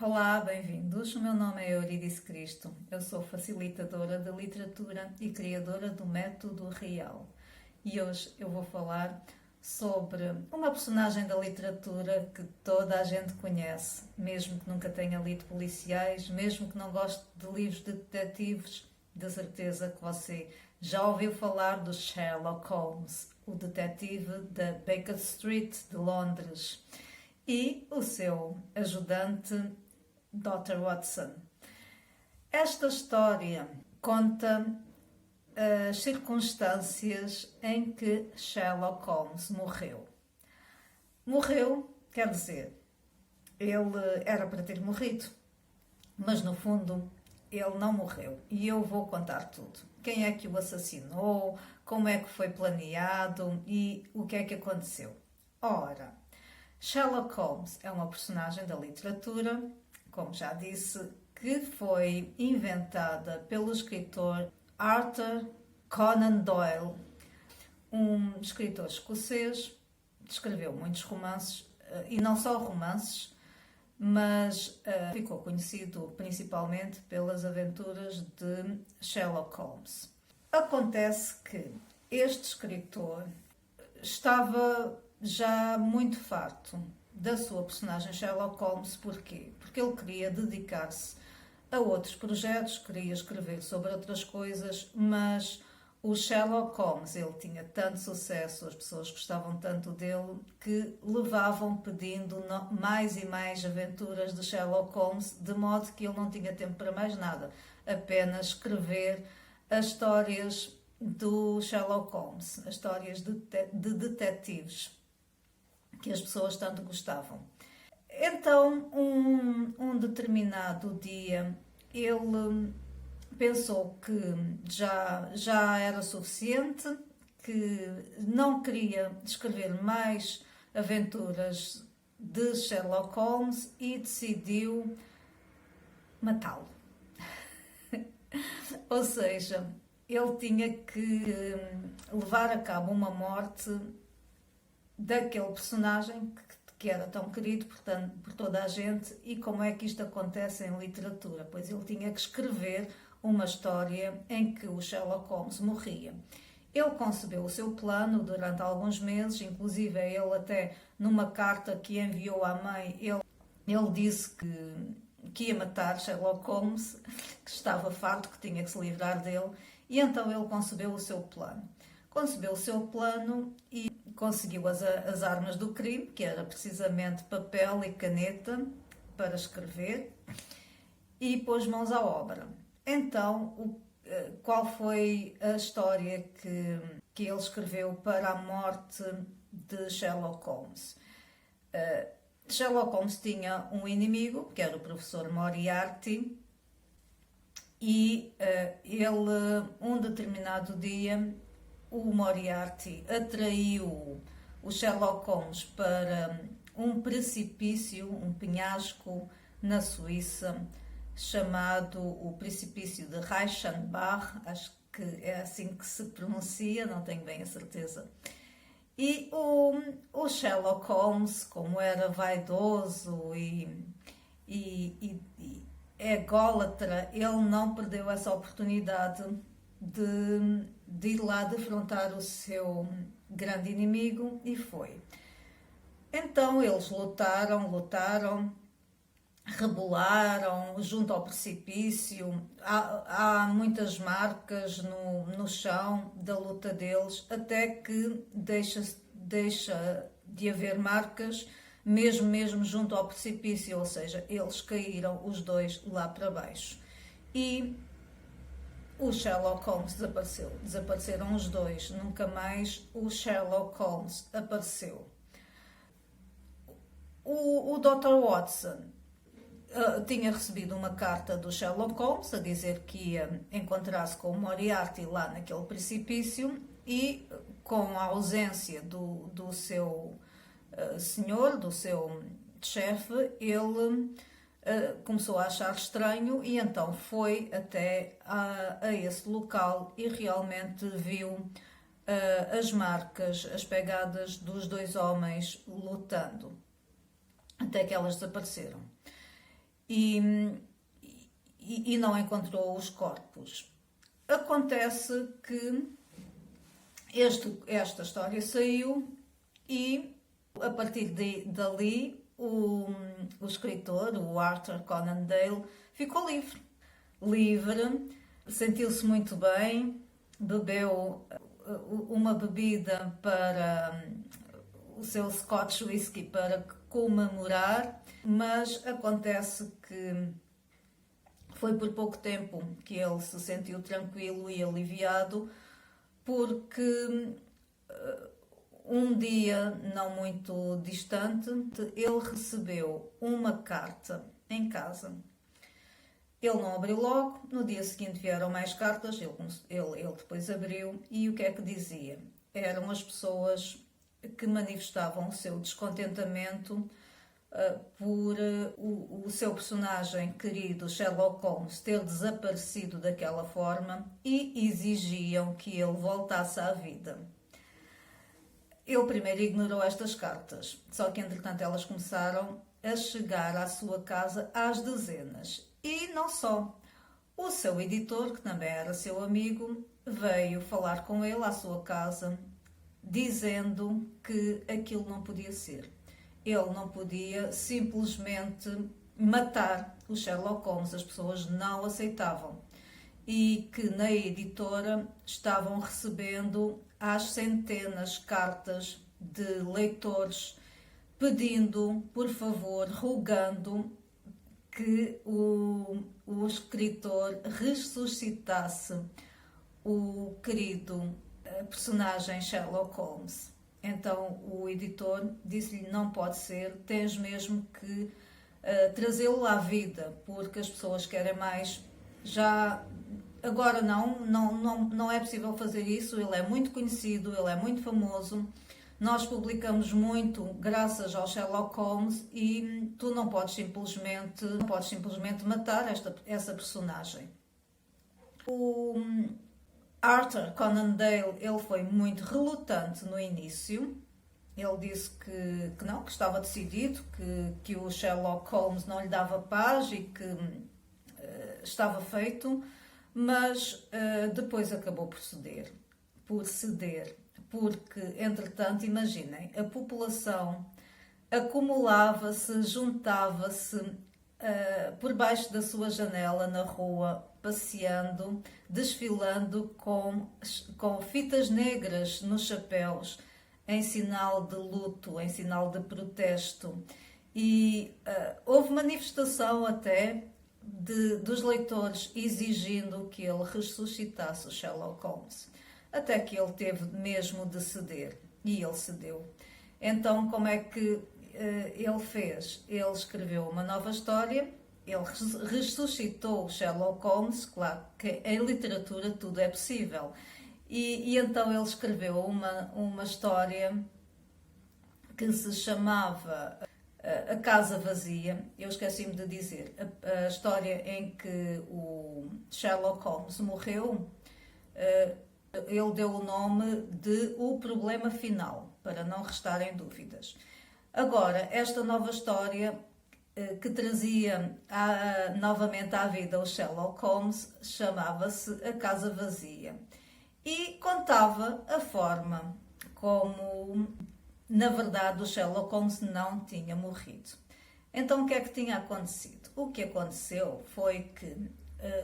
Olá, bem-vindos. O meu nome é Eurídice Cristo. Eu sou facilitadora de literatura e criadora do Método Real. E hoje eu vou falar sobre uma personagem da literatura que toda a gente conhece, mesmo que nunca tenha lido policiais, mesmo que não goste de livros de detetives, de certeza que você já ouviu falar do Sherlock Holmes, o detetive da Baker Street de Londres, e o seu ajudante Dr. Watson. Esta história conta as circunstâncias em que Sherlock Holmes morreu. Morreu, quer dizer, ele era para ter morrido, mas no fundo ele não morreu. E eu vou contar tudo. Quem é que o assassinou, como é que foi planeado e o que é que aconteceu. Ora, Sherlock Holmes é uma personagem da literatura, como já disse, que foi inventada pelo escritor Arthur Conan Doyle, um escritor escocês, escreveu muitos romances, e não só romances, mas ficou conhecido principalmente pelas aventuras de Sherlock Holmes. Acontece que este escritor estava já muito farto da sua personagem Sherlock Holmes. Porquê? Porque ele queria dedicar-se a outros projetos, queria escrever sobre outras coisas, mas o Sherlock Holmes, ele tinha tanto sucesso, as pessoas gostavam tanto dele, que levavam pedindo mais e mais aventuras de Sherlock Holmes, de modo que ele não tinha tempo para mais nada, apenas escrever as histórias do Sherlock Holmes, as histórias de detetives que as pessoas tanto gostavam. Então, um determinado dia, ele pensou que já era suficiente, que não queria escrever mais aventuras de Sherlock Holmes e decidiu matá-lo. Ou seja, ele tinha que levar a cabo uma morte daquele personagem que era tão querido por toda a gente. E como é que isto acontece em literatura? Pois ele tinha que escrever uma história em que o Sherlock Holmes morria. Ele concebeu o seu plano durante alguns meses, inclusive ele até numa carta que enviou à mãe, ele disse que ia matar Sherlock Holmes, que estava farto, que tinha que se livrar dele, e então ele concebeu o seu plano. Concebeu o seu plano e conseguiu as armas do crime, que era precisamente papel e caneta para escrever, e pôs mãos à obra. Então, qual foi a história que ele escreveu para a morte de Sherlock Holmes? Sherlock Holmes tinha um inimigo, que era o professor Moriarty, e ele, um determinado dia, o Moriarty atraiu o Sherlock Holmes para um precipício, um penhasco na Suíça, chamado o precipício de Reichenbach, acho que é assim que se pronuncia, não tenho bem a certeza. E o Sherlock Holmes, como era vaidoso e ególatra, ele não perdeu essa oportunidade de ir lá defrontar o seu grande inimigo e foi. Então eles lutaram, rebolaram junto ao precipício. Há muitas marcas no chão da luta deles, até que deixa de haver marcas mesmo junto ao precipício, ou seja, eles caíram os dois lá para baixo. E o Sherlock Holmes desapareceu. Desapareceram os dois. Nunca mais o Sherlock Holmes apareceu. O Dr. Watson tinha recebido uma carta do Sherlock Holmes a dizer que ia encontrar-se com o Moriarty lá naquele precipício, e com a ausência do seu senhor, do seu chefe, ele começou a achar estranho e então foi até a esse local e realmente viu as marcas, as pegadas dos dois homens lutando, até que elas desapareceram. e não encontrou os corpos. Acontece que esta história saiu e, a partir dali, o escritor, o Arthur Conan Doyle, ficou livre, sentiu-se muito bem, bebeu uma bebida para o seu Scotch Whisky para comemorar, mas acontece que foi por pouco tempo que ele se sentiu tranquilo e aliviado, porque um dia não muito distante ele recebeu uma carta em casa. Ele não abriu logo, no dia seguinte vieram mais cartas, ele depois abriu, e o que é que dizia? Eram as pessoas que manifestavam o seu descontentamento por o seu personagem querido, Sherlock Holmes, ter desaparecido daquela forma e exigiam que ele voltasse à vida. Ele primeiro ignorou estas cartas, só que entretanto elas começaram a chegar à sua casa às dezenas. E não só. O seu editor, que também era seu amigo, veio falar com ele à sua casa, dizendo que aquilo não podia ser. Ele não podia simplesmente matar o Sherlock Holmes, as pessoas não aceitavam. E que na editora estavam recebendo às centenas cartas de leitores pedindo, por favor, rogando que o escritor ressuscitasse o querido personagem Sherlock Holmes. Então o editor disse-lhe: não pode ser, tens mesmo que trazê-lo à vida, porque as pessoas querem mais. Já agora não é possível fazer isso, ele é muito conhecido, ele é muito famoso, nós publicamos muito graças ao Sherlock Holmes e tu não podes simplesmente matar essa personagem. O Arthur Conan Doyle, ele foi muito relutante no início. Ele disse que não, que estava decidido, que o Sherlock Holmes não lhe dava paz e que estava feito, mas depois acabou por ceder, porque, entretanto, imaginem, a população acumulava-se, juntava-se por baixo da sua janela na rua, passeando, desfilando com fitas negras nos chapéus, em sinal de luto, em sinal de protesto. E houve manifestação até dos leitores exigindo que ele ressuscitasse o Sherlock Holmes. Até que ele teve mesmo de ceder. E ele cedeu. Então, como é que ele fez? Ele escreveu uma nova história, ele ressuscitou Sherlock Holmes, claro que em literatura tudo é possível. E então ele escreveu uma história que se chamava A Casa Vazia. Eu esqueci-me de dizer, a história em que o Sherlock Holmes morreu, ele deu o nome de O Problema Final, para não restarem dúvidas. Agora, esta nova história que trazia novamente à vida o Sherlock Holmes chamava-se A Casa Vazia e contava a forma como, na verdade, o Sherlock Holmes não tinha morrido. Então, o que é que tinha acontecido? O que aconteceu foi que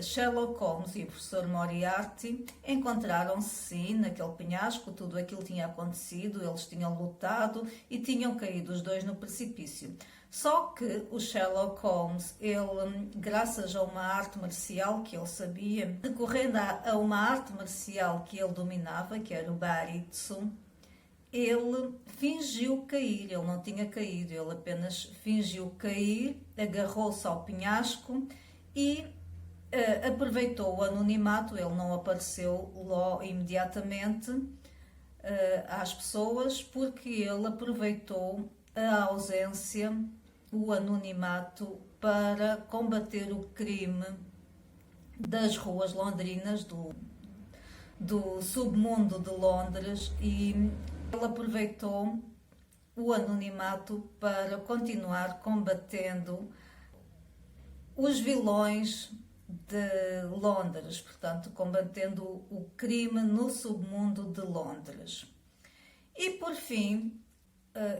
Sherlock Holmes e o professor Moriarty encontraram-se sim naquele penhasco, tudo aquilo tinha acontecido, eles tinham lutado e tinham caído os dois no precipício. Só que o Sherlock Holmes, ele, graças a uma arte marcial que ele sabia, recorrendo a uma arte marcial que ele dominava, que era o Baritsu, ele fingiu cair, ele não tinha caído, ele apenas fingiu cair, agarrou-se ao penhasco e aproveitou o anonimato, ele não apareceu logo imediatamente às pessoas, porque ele aproveitou a ausência, o anonimato, para combater o crime das ruas londrinas, do submundo de Londres, e ele aproveitou o anonimato para continuar combatendo os vilões de Londres, portanto, combatendo o crime no submundo de Londres. E por fim,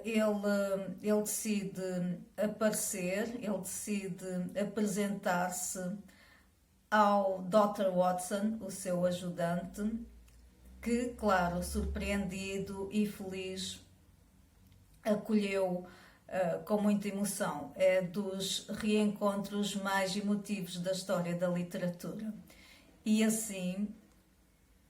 ele decide aparecer, ele decide apresentar-se ao Dr. Watson, o seu ajudante, que, claro, surpreendido e feliz, acolheu com muita emoção. É dos reencontros mais emotivos da história da literatura. E assim,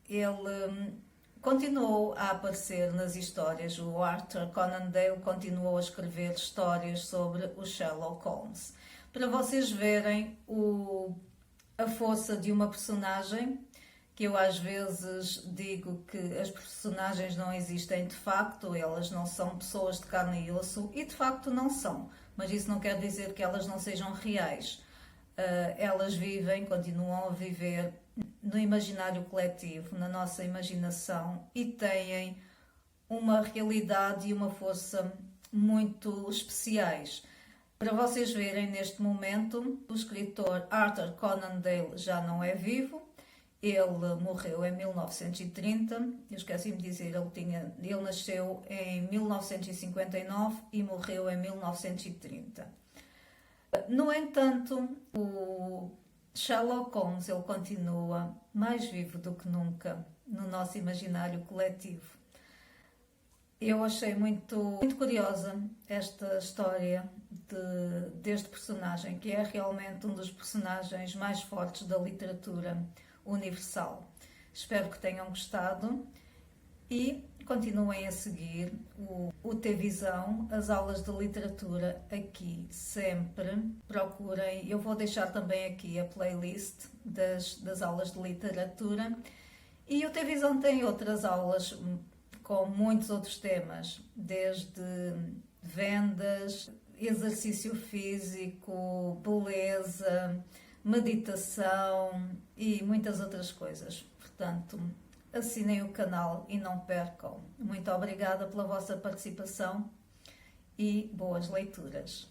ele continuou a aparecer nas histórias. O Arthur Conan Doyle continuou a escrever histórias sobre o Sherlock Holmes. Para vocês verem a força de uma personagem, que eu às vezes digo que as personagens não existem de facto, elas não são pessoas de carne e osso, e de facto não são, mas isso não quer dizer que elas não sejam reais. Elas vivem, continuam a viver no imaginário coletivo, na nossa imaginação, e têm uma realidade e uma força muito especiais. Para vocês verem, neste momento, o escritor Arthur Conan Doyle já não é vivo. Ele morreu em 1930, eu esqueci-me de dizer, ele nasceu em 1959 e morreu em 1930. No entanto, o Sherlock Holmes ele continua mais vivo do que nunca no nosso imaginário coletivo. Eu achei muito curiosa esta história deste personagem, que é realmente um dos personagens mais fortes da literatura universal. Espero que tenham gostado e continuem a seguir o T-Visão, as aulas de literatura aqui sempre. Procurem, eu vou deixar também aqui a playlist das aulas de literatura, e o T-Visão tem outras aulas com muitos outros temas, desde vendas, exercício físico, beleza, meditação e muitas outras coisas. Portanto, assinem o canal e não percam. Muito obrigada pela vossa participação e boas leituras.